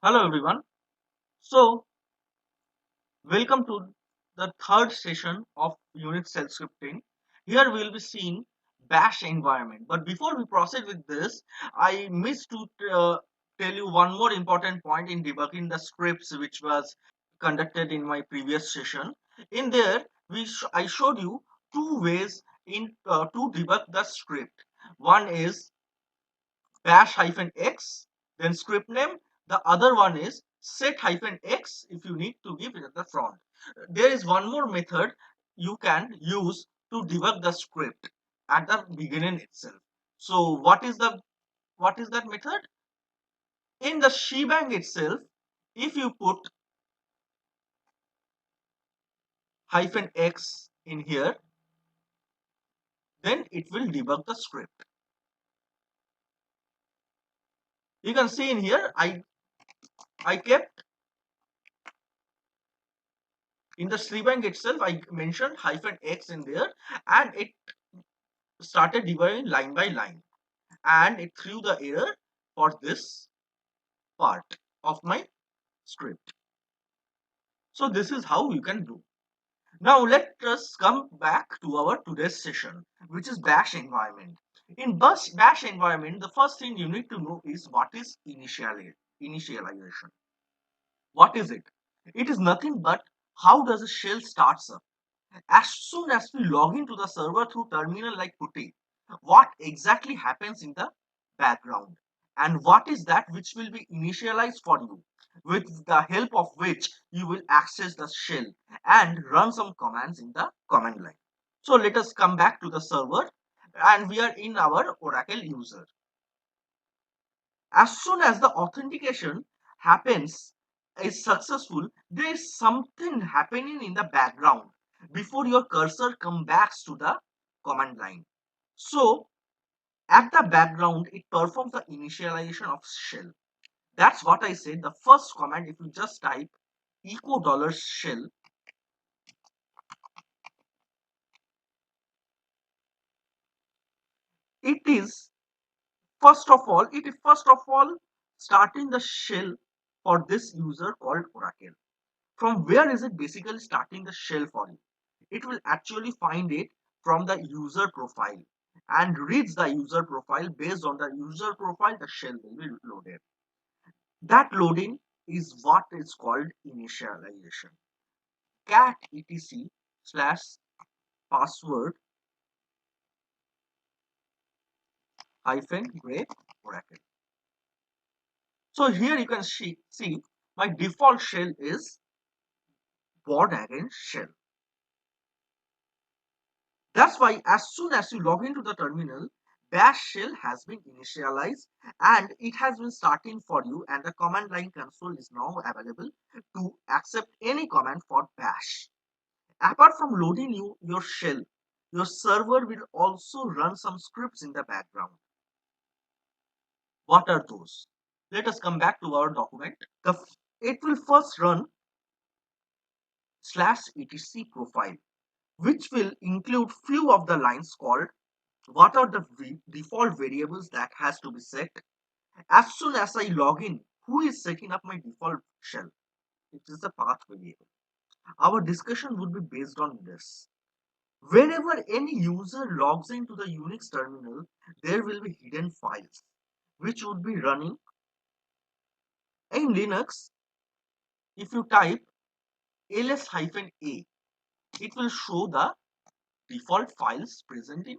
Hello everyone. So, welcome to the third session of unit cell scripting. Here we will be seeing bash environment. But before we proceed with this, I missed to tell you one more important point in debugging the scripts which was conducted in my previous session. In there, I showed you two ways to debug the script. One is bash-x, then script name. The other one is set-x if you need to give it at the front. There is one more method you can use to debug the script at the beginning itself. So what is that method? In the shebang itself, if you put -x in here, then it will debug the script. You can see in here, I kept in the shebang itself, I mentioned -x in there, and it started debugging line by line, and it threw the error for this part of my script. So this is how you can do. Now let us come back to our today's session, which is bash environment. In bash environment, the first thing you need to know is what is initialization. What is it? It is nothing but how does a shell starts up. As soon as we log into the server through terminal like putty, what exactly happens in the background, and what is that which will be initialized for you, with the help of which you will access the shell and run some commands in the command line. So let us come back to the server, and we are in our Oracle user. As soon as the authentication happens is successful, there is something happening in the background before your cursor comes back to the command line. So at the background, it performs the initialization of shell. That's what I said. The first command, if you just type echo $shell, it is first of all starting the shell for this user called Oracle. From where is it basically starting the shell for you? It will actually find it from the user profile and reads the user profile. Based on the user profile, the shell will be loaded. That loading is what is called initialization. Cat etc slash password hyphen great Oracle. So here you can see my default shell is born again shell. That's why as soon as you log into the terminal, bash shell has been initialized and it has been starting for you, and the command line console is now available to accept any command for bash. Apart from loading your shell, your server will also run some scripts in the background. What are those? Let us come back to our document. It will first run /etc profile, which will include few of the lines called what are the default variables that has to be set. As soon as I log in, who is setting up my default shell? It is the path variable. Our discussion would be based on this. Whenever any user logs into the Unix terminal, there will be hidden files which would be running in Linux. If you type ls-a, it will show the default files present in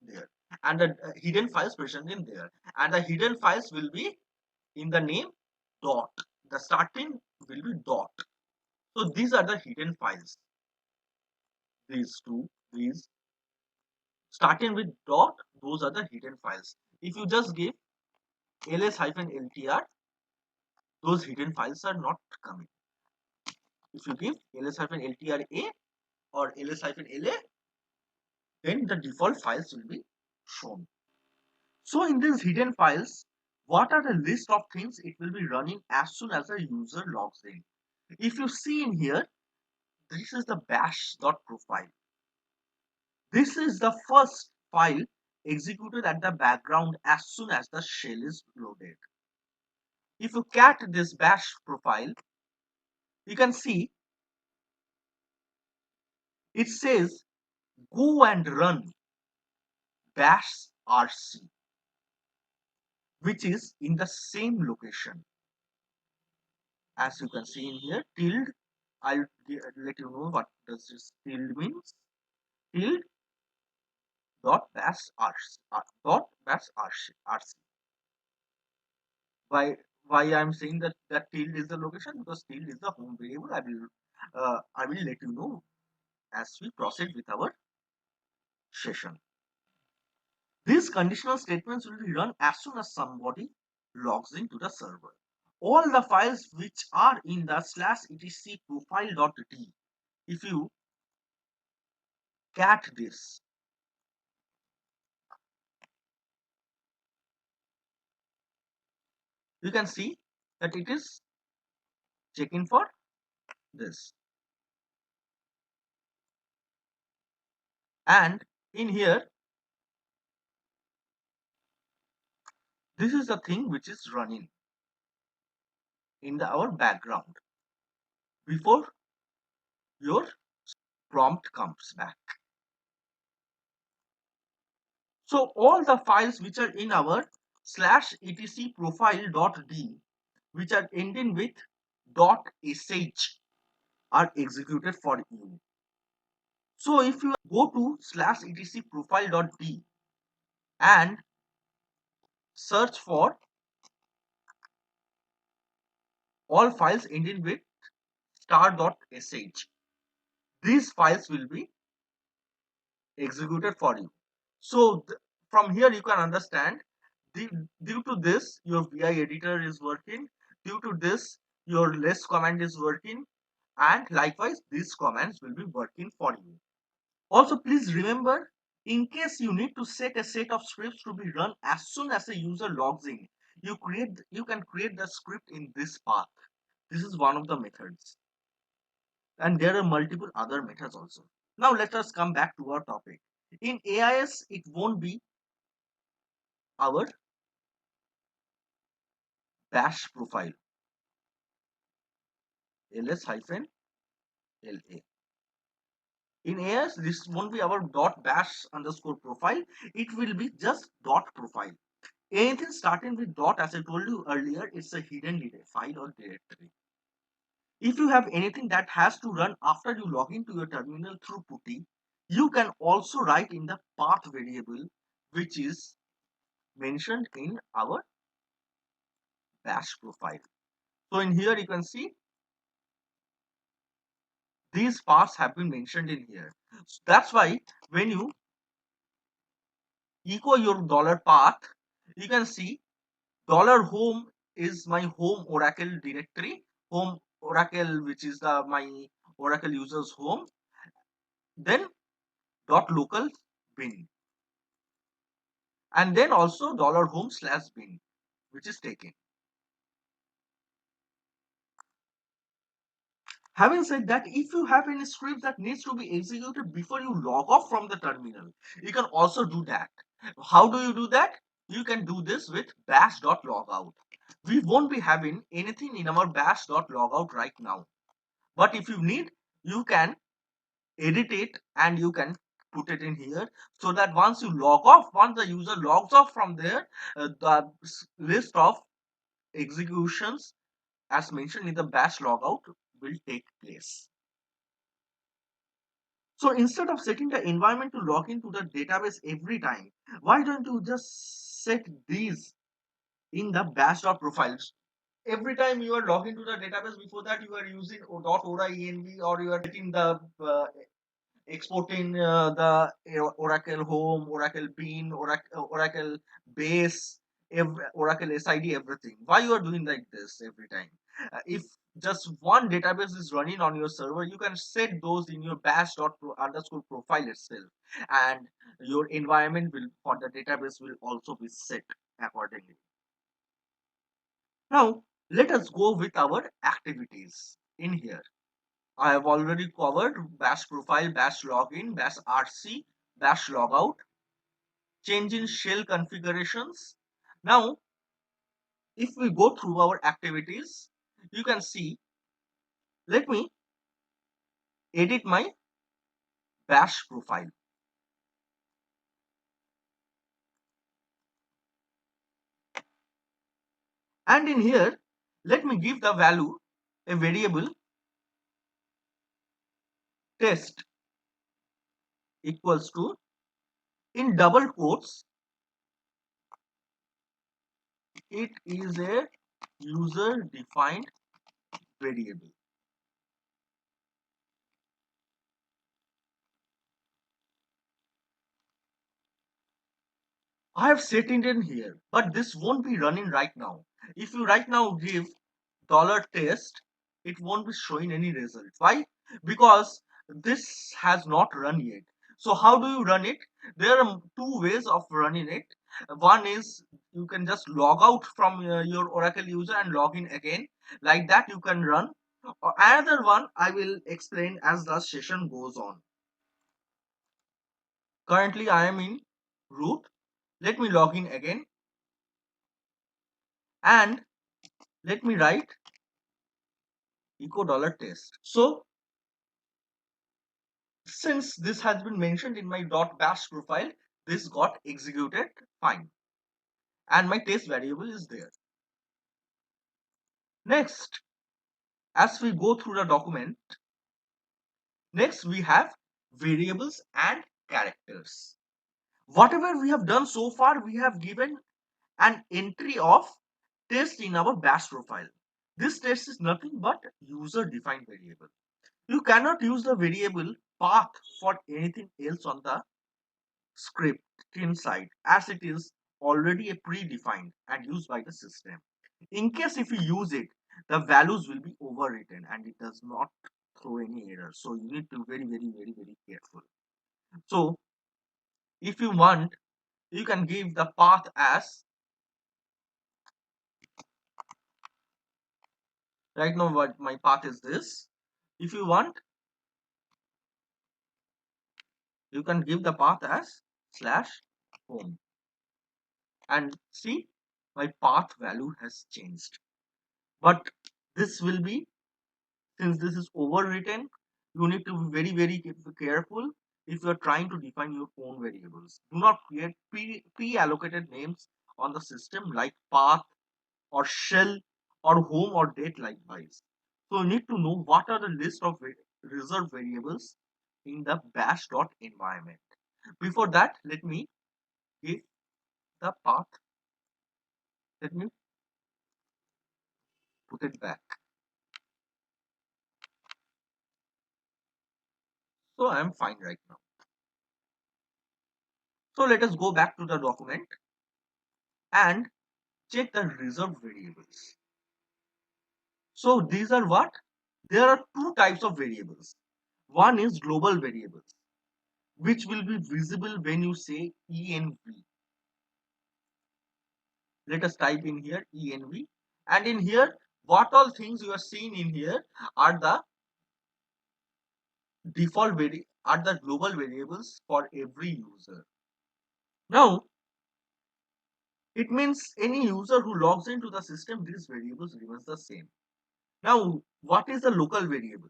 there, and the hidden files present in there, and the hidden files will be in the name dot. The starting will be dot. So these are the hidden files. These starting with dot, those are the hidden files. If you just give ls-ltr, those hidden files are not coming. If you give ls-ltra or ls-la, then the default files will be shown. So in these hidden files, what are the list of things it will be running as soon as a user logs in? If you see in here, this is the bash.profile. This is the first file executed at the background as soon as the shell is loaded. if you cat this bash profile, you can see it says go and run bash rc, which is in the same location. As you can see in here, tilde, I'll let you know what does this tilde means. Tilde dot bash rc, dot bash rc. Why I'm saying that tilde is the location? Because tilde is the home variable. I will let you know as we proceed with our session. These conditional statements will be run as soon as somebody logs into the server. All the files which are in the /etc profile.d, if you cat this, you can see that it is checking for this. And in here, this is the thing which is running in our background before your prompt comes back. So all the files which are in our /etc profile.d, which are ending with .sh, are executed for you. So if you go to /etc profile.d and search for all files ending with star.sh, these files will be executed for you. So from here you can understand, due to this your vi editor is working, due to this your less command is working, and likewise these commands will be working for you. Also please remember, in case you need to set a set of scripts to be run as soon as a user logs in, you can create the script in this path. This is one of the methods, and there are multiple other methods also. Now let us come back to our topic. In AIS, it won't be our bash profile, ls-la. In AIS, this won't be our .bash underscore profile. It will be just dot profile. Anything starting with dot, as I told you earlier, it's a hidden file or directory. If you have anything that has to run after you log into your terminal through putty, you can also write in the path variable, which is mentioned in our bash profile. So in here you can see these paths have been mentioned in here. So that's why when you echo your $path, you can see $home is my home Oracle directory, home Oracle, which is my Oracle users home, then .local bin, and then also $home/bin, which is taken. Having said that, if you have any script that needs to be executed before you log off from the terminal, you can also do that. How do you do that? You can do this with bash.logout. We won't be having anything in our bash.logout right now. But if you need, you can edit it and you can put it in here, so that once you log off, once the user logs off from there, the list of executions as mentioned in the bash logout will take place. So instead of setting the environment to log into the database every time, why don't you just set these in the bash.profiles? Every time you are logging to the database, before that you are using .ora-env, or you are getting the exporting the Oracle home, Oracle bean, Oracle base, Oracle SID, everything. Why you are doing like this every time? If just one database is running on your server, you can set those in your bash.underscore profile itself, and your environment will for the database will also be set accordingly. Now let us go with our activities in here. I have already covered bash profile, bash login, bash rc, bash logout, change in shell configurations. Now if we go through our activities, you can see, let me edit my bash profile. And in here, let me give the value a variable test equals to, in double quotes, it is a user defined variable. I have set it in here, but this won't be running right now. If you right now give $test, it won't be showing any result. Why? Because this has not run yet. So how do you run it? There are two ways of running it. One is you can just log out from your Oracle user and log in again. Like that you can run. Another one I will explain as the session goes on. Currently I am in root. Let me log in again and let me write echo $test. So since this has been mentioned in my .bash profile, this got executed fine and my test variable is there. Next, as we go through the document, next we have variables and characters. Whatever we have done so far, we have given an entry of test in our bash profile. This test is nothing but user defined variable. You cannot use the variable path for anything else on the script inside, as it is already a predefined and used by the system. In case if you use it, the values will be overwritten and it does not throw any error. So you need to be very careful. So if you want, you can give the path as, right now what my path is this. If you want, you can give the path as /home and see my path value has changed. But this will be, since this is overwritten, you need to be very careful if you are trying to define your own variables. Do not create pre-allocated names on the system like path or shell or home or date likewise. So you need to know what are the list of reserved variables in the bash.environment. Before that, let me give the path. Let me put it back. So I am fine right now. So let us go back to the document and check the reserved variables. So these are what? There are two types of variables. One is global variables, which will be visible when you say env. Let us type in here env. And in here, what all things you are seeing in here are the are the global variables for every user. Now, it means any user who logs into the system, these variables remains the same. Now, what is the local variable?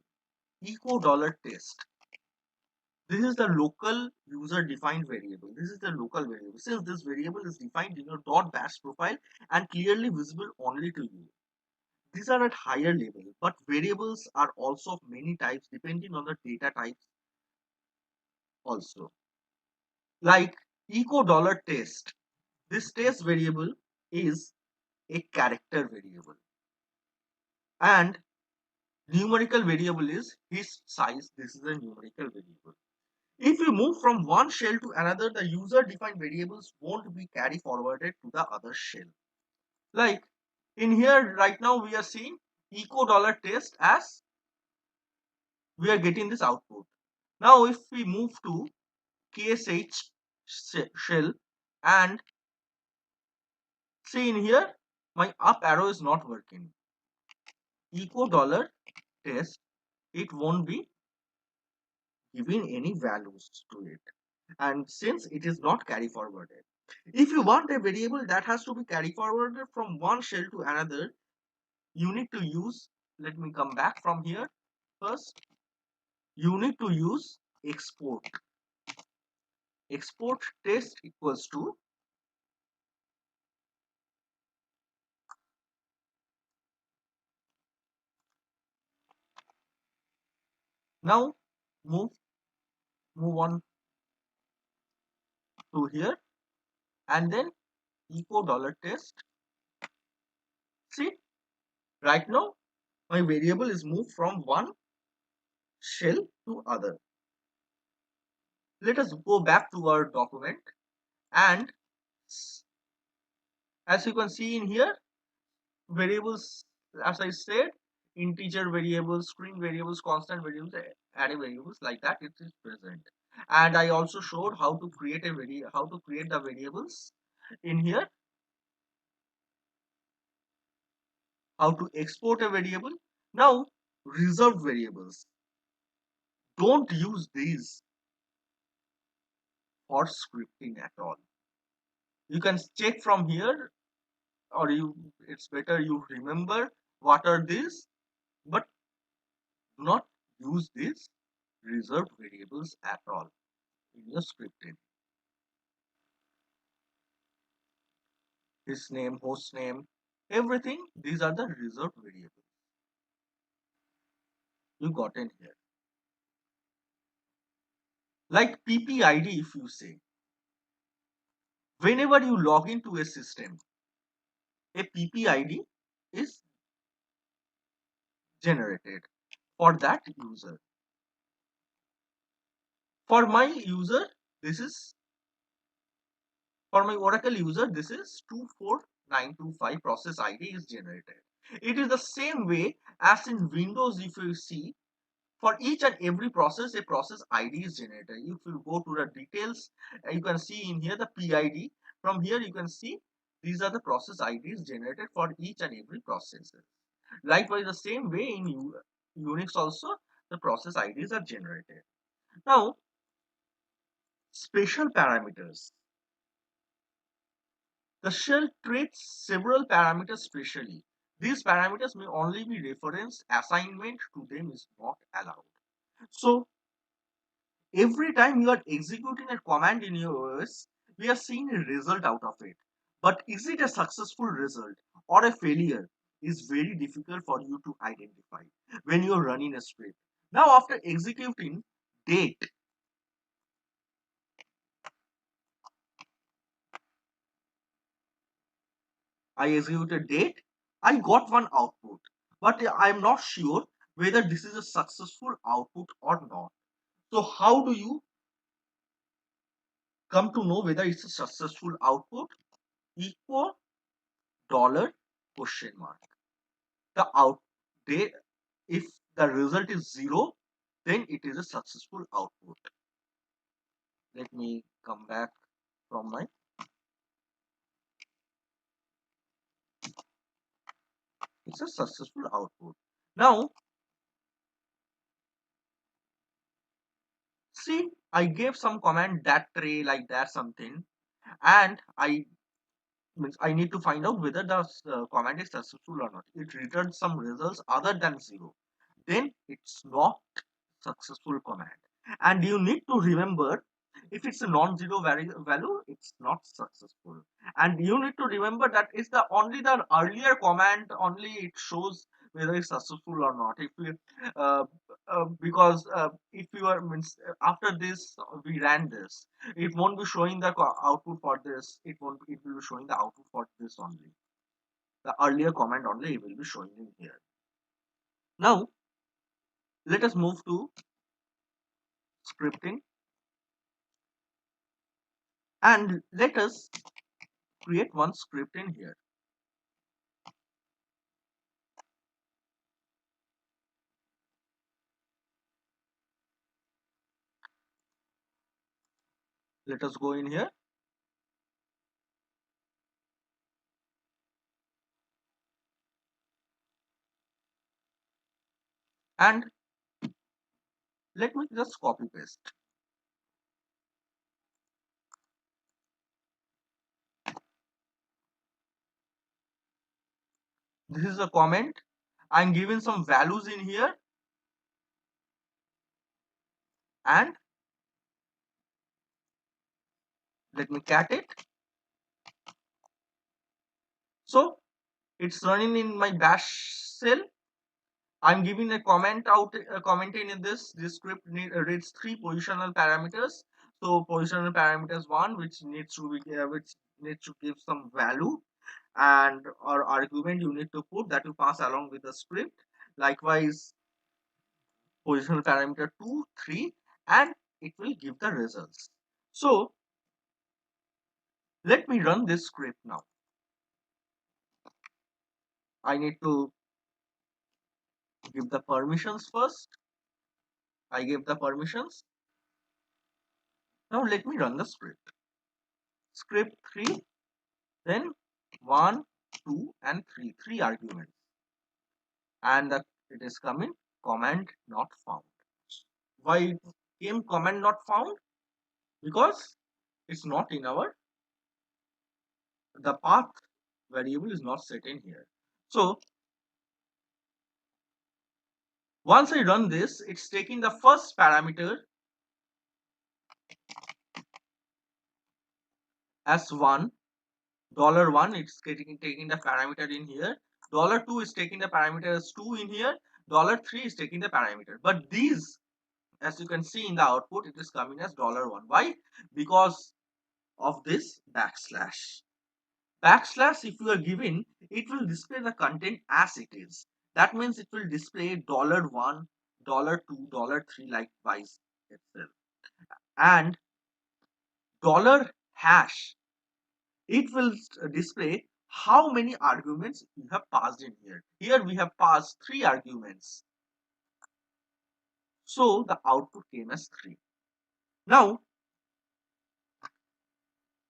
Echo $test. This is the local user defined variable. This is the local variable. Since this variable is defined in your .bash profile and clearly visible only to you. These are at higher level, but variables are also of many types depending on the data types also. Like echo $test. This test variable is a character variable. And numerical variable is his size. This is a numerical variable. If you move from one shell to another, the user defined variables won't be carry forwarded to the other shell. Like in here right now we are seeing echo $test as we are getting this output. Now if we move to KSH shell and see in here, my up arrow is not working. Echo $test, it won't be giving any values to it. And since it is not carry forwarded, If you want a variable that has to be carry forwarded from one shell to another, you need to use, let me come back from here first, you need to use export. Export test equals to, now move move on to here and then echo dollar test. See, right now my variable is moved from one shell to other. Let us go back to our document, and as you can see in here, variables, as I said, integer variables, string variables, constant variables, array variables, like that it is present. And I also showed how to create how to create the variables in here, how to export a variable. Now, reserved variables, don't use these for scripting at all. You can check from here, or it's better you remember what are these, but do not use these reserved variables at all in your scripting. His name, host name, everything, these are the reserved variables you got in here. Like PPID, if you say, whenever you log into a system, a PPID is generated for that user. For my user, this is, for my Oracle user, this is 24925 process ID is generated. It is the same way as in Windows. If you see, for each and every process, a process ID is generated. If you go to the details, you can see in here the PID. From here, you can see these are the process IDs generated for each and every process. Likewise, the same way in Unix also, the process IDs are generated. Now, special parameters. The shell treats several parameters specially. These parameters may only be referenced. Assignment to them is not allowed. So, every time you are executing a command in your OS, we are seeing a result out of it. But is it a successful result or a failure is very difficult for you to identify when you are running a script. Now, after executing date, I executed date, I got one output, but I am not sure whether this is a successful output or not. So, how do you come to know whether it's a successful output? Equal dollar question mark. The out they If the result is 0, then it is a successful output. Let me come back from my, it's a successful output. Now see, I gave some command that tray like that something, and I means I need to find out whether the command is successful or not. It returns some results other than 0, then it's not successful command. And you need to remember, if it's a non-zero value, it's not successful. And you need to remember that it's the only the earlier command only it shows whether it's successful or not. If you uh, because if you are means after this we ran this, it won't be showing the output for this. It will be showing the output for this only. The earlier command only it will be showing in here. Now let us move to scripting, and let us create one script in here. Let us go in here, and let me just copy paste. This is a comment. I'm giving some values in here, and let me cat it. So it's running in my bash shell. I'm giving a comment out, commenting in this script reads three positional parameters. So positional parameters one, which needs to be which needs to give some value, and or argument you need to put that you pass along with the script. Likewise, positional parameter 2, 3, and it will give the results. So let me run this script now. I need to give the permissions first. I gave the permissions. Now let me run the script. Script 3, then 1, 2, and 3. 3 arguments. And it is coming command not found. Why it came command not found? Because it's not in our, the path variable is not set in here. So once I run this, it's taking the first parameter as 1, $1, it's taking the parameter in here. $2 is taking the parameter as 2 in here. $3 is taking the parameter. But these, as you can see in the output, it is coming as $1. Why? Because of this backslash. Backslash, if you are given, it will display the content as it is. That means it will display $1, $2, $3 likewise itself. And $hash, it will display how many arguments you have passed in here. Here we have passed 3 arguments. So the output came as 3. Now,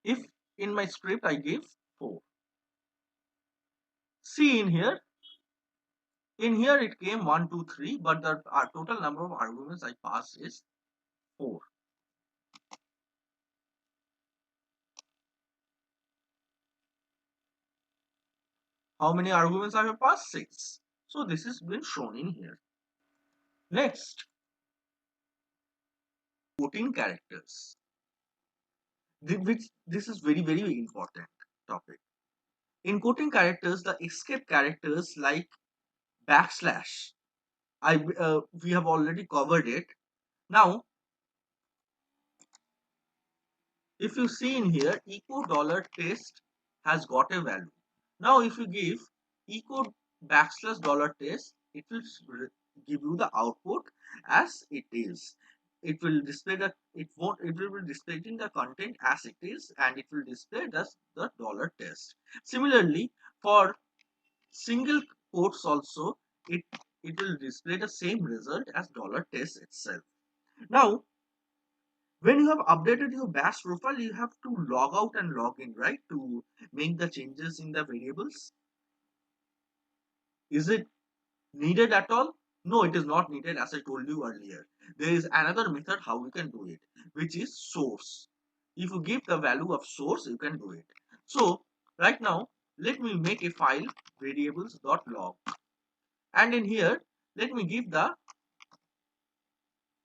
if in my script I give 4. See in here it came 1, 2, 3, but the total number of arguments I passed is 4. How many arguments I have passed? 6. So this is been shown in here. Next, quoting characters. This is very important topic. In quoting characters, the escape characters like backslash, we have already covered it. Now, if you see in here, echo $test has got a value. Now, if you give echo \$test, it will give you the output as it is. It will display the, it will be displaying the content as it is, and it will display the $test. Similarly, for single quotes also, it will display the same result as $test itself. Now, when you have updated your bash profile, you have to log out and log in, right, to make the changes in the variables. Is it needed at all? No, it is not needed, as I told you earlier. There is another method how we can do it, which is source. If you give the value of source, you can do it. So right now, let me make a file variables.log, and in here let me give the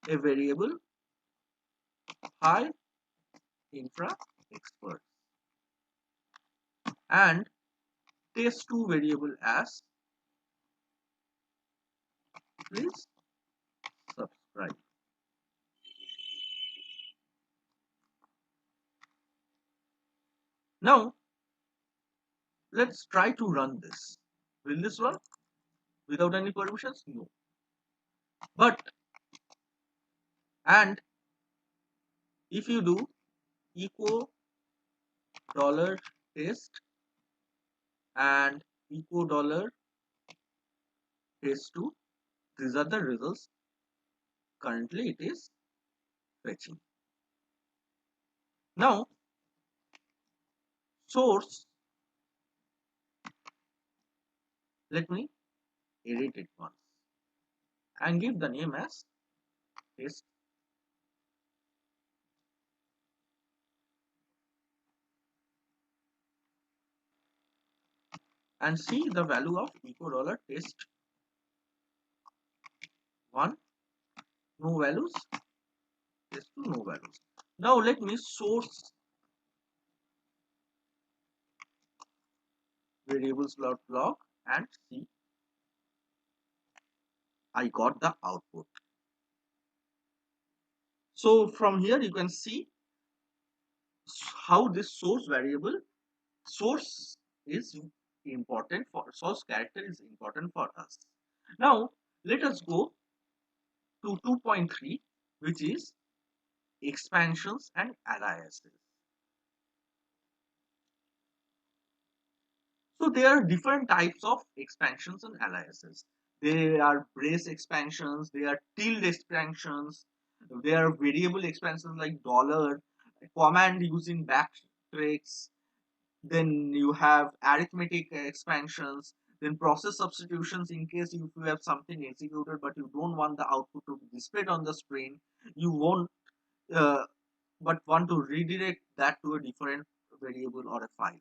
a variable hi infra expert and test2 variable as please subscribe. Now let's try to run this. Will this run without any permissions? No. But and if you do echo $test and echo $test2, these are the results currently it is fetching. Now source, let me edit it once and give the name as test, and see the value of echo dollar test 1, no values, test 2, no values. Now let me source variables.log and see I got the output. So from here you can see how this source is important for source character is important for us. Now let us go to 2.3, which is expansions and aliases. So there are different types of expansions and aliases. There are brace expansions, there are tilde expansions, there are variable expansions like dollar, command using backtracks, then you have arithmetic expansions, then process substitutions in case if you have something executed but you don't want the output to be displayed on the screen, you won't uh, but want to redirect that to a different variable or a file.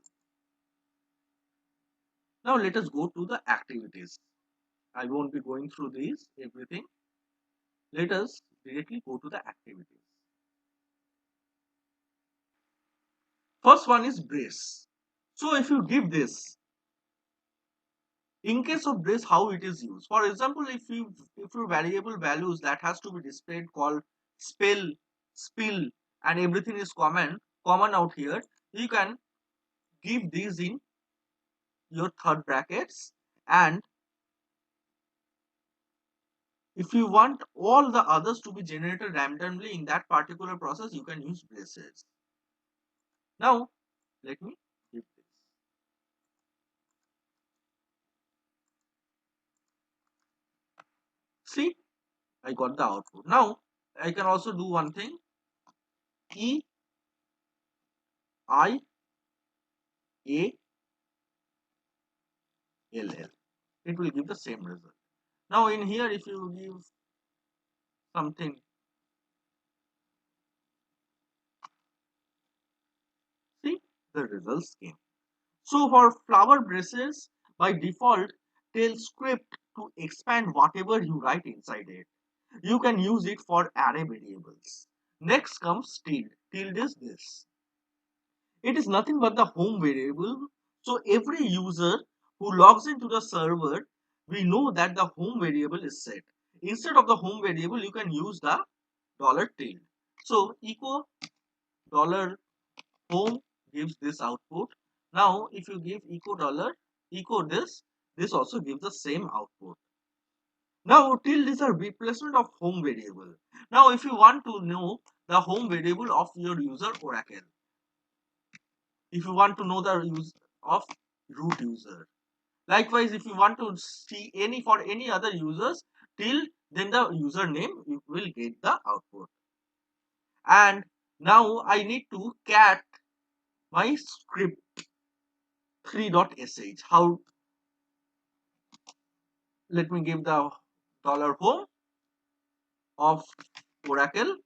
Now let us go to the activities. I won't be going through these everything. Let us directly go to the activities. First one is brace. So if you give this, in case of brace, how it is used. For example, if your variable values that has to be displayed called spell, spill, and everything is common out here, you can give these in your third brackets, and if you want all the others to be generated randomly in that particular process, you can use braces. Now let me give this. See, I got the output. Now I can also do one thing. E I A L L. It will give the same result. Now in here, if you give something, see the results came. So for flower braces, by default, tell script to expand whatever you write inside it. You can use it for array variables. Next comes tilde. Tilde is this. It is nothing but the home variable. So every user who logs into the server, we know that the home variable is set. Instead of the home variable, you can use the dollar $tilde. So echo dollar home gives this output. Now if you give echo dollar echo this also gives the same output. Now tilde is a replacement of home variable. Now if you want to know the home variable of your user Oracle, if you want to know the use of root user, likewise if you want to see any for any other users till then the username, you will get the output. And now I need to cat my script 3.sh. How? Let me give the dollar home of Oracle,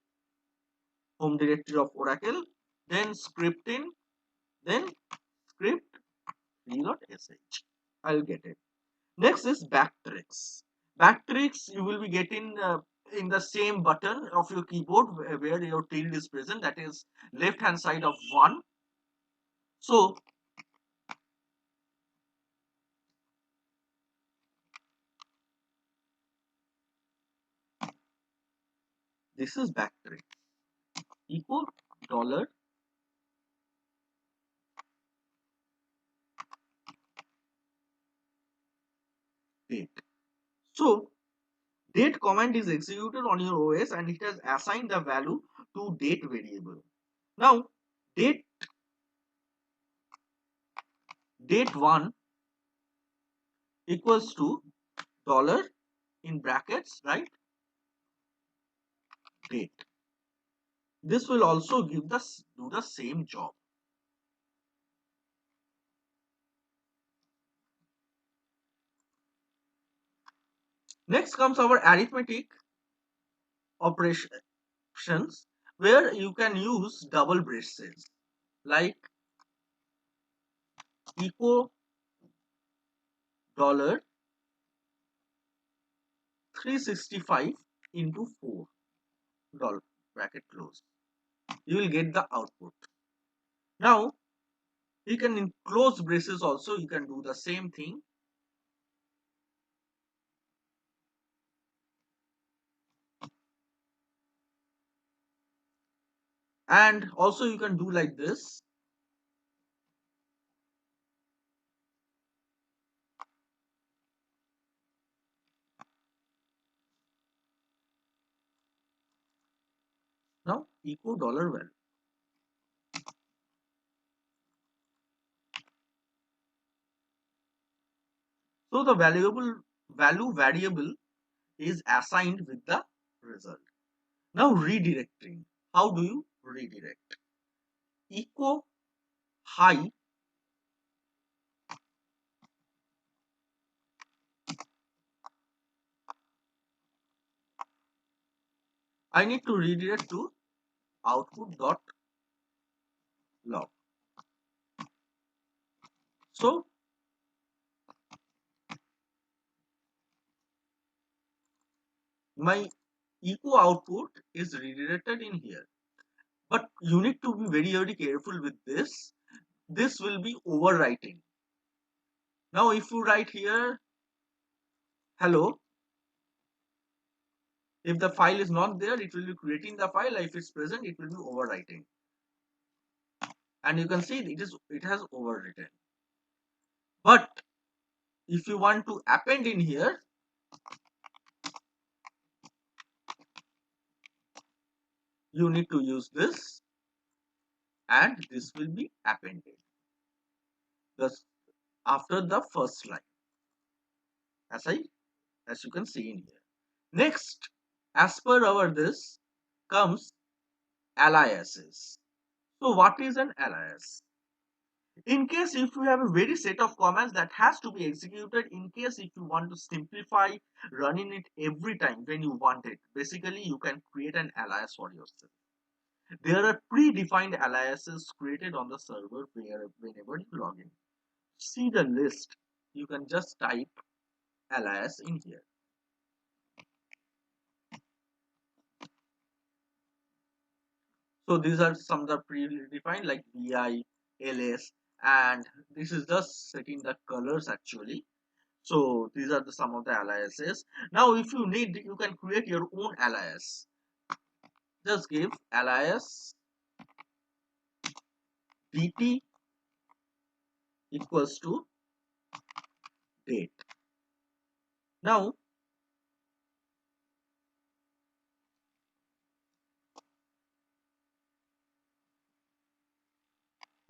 home directory of Oracle, then scripting, then script 3.sh. I'll get it. Next is backtracks. Backtracks you will be getting in the same button of your keyboard where your tilde is present, that is left hand side of 1. So this is backtrack. Echo dollar date. So date command is executed on your OS and it has assigned the value to date variable. Now date1 equals to dollar in brackets, right, date. This will also do the same job. Next comes our arithmetic operations where you can use double braces like echo dollar 365 into 4 dollar bracket close. You will get the output. Now you can in close braces also you can do the same thing. And also you can do like this. Now echo dollar value. So the value variable is assigned with the result. Now redirecting. How do you redirect? Echo high. I need to redirect to output dot log. So my echo output is redirected in here. But you need to be very careful with this. This will be overwriting. Now if you write here hello, if the file is not there, it will be creating the file. If it's present, it will be overwriting. And you can see it has overwritten. But if you want to append in here, you need to use this and this will be appended thus after the first line as you can see in here. Next, as per our this comes aliases. So what is an alias? In case if you have a very set of commands that has to be executed, in case if you want to simplify running it every time when you want it, basically you can create an alias for yourself. There are predefined aliases created on the server whenever you log in. See the list. You can just type alias in here. So these are some of the predefined like vi, ls, and this is just setting the colors actually. So these are some of the aliases. Now if you need, you can create your own alias. Just give alias dt equals to date. Now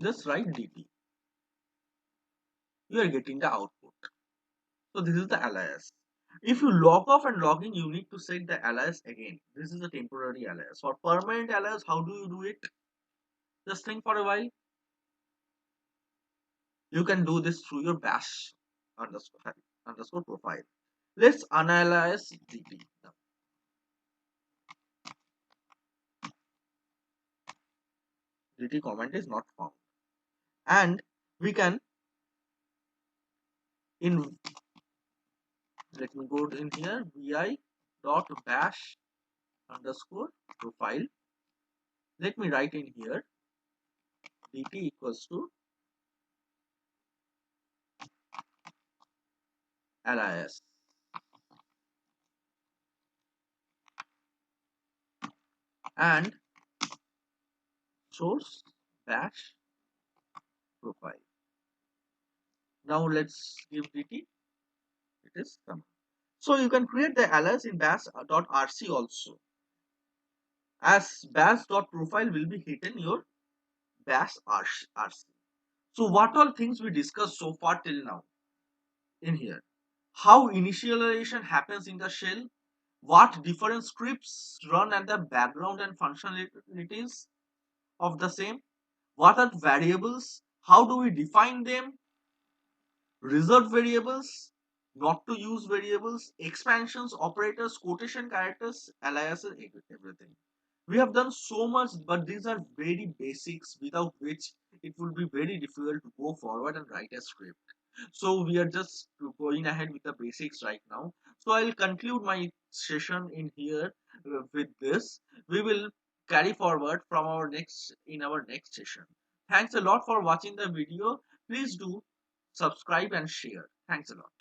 just write dt. You are getting the output. So this is the alias. If you log off and log in, you need to set the alias again. This is a temporary alias. For permanent alias, how do you do it? Just think for a while. You can do this through your bash underscore profile. Let's unalias dt. Now, dt command is not found. And we can in let me go in here vi dot bash underscore profile. Let me write in here dt equals to alias and source bash profile. Now let's give dt. It is come. So you can create the alias in bash.rc also. As bash.profile will be hidden your bash rc. So what all things we discussed so far till now in here? How initialization happens in the shell, what different scripts run at the background and functionalities of the same, what are variables, how do we define them, reserved variables, not to use variables, expansions, operators, quotation characters, aliases, everything. We have done so much, but these are very basics without which it will be very difficult to go forward and write a script. So we are just going ahead with the basics right now. So I'll conclude my session in here with this. We will carry forward from our next in our next session. Thanks a lot for watching the video. Please do subscribe and share. Thanks a lot.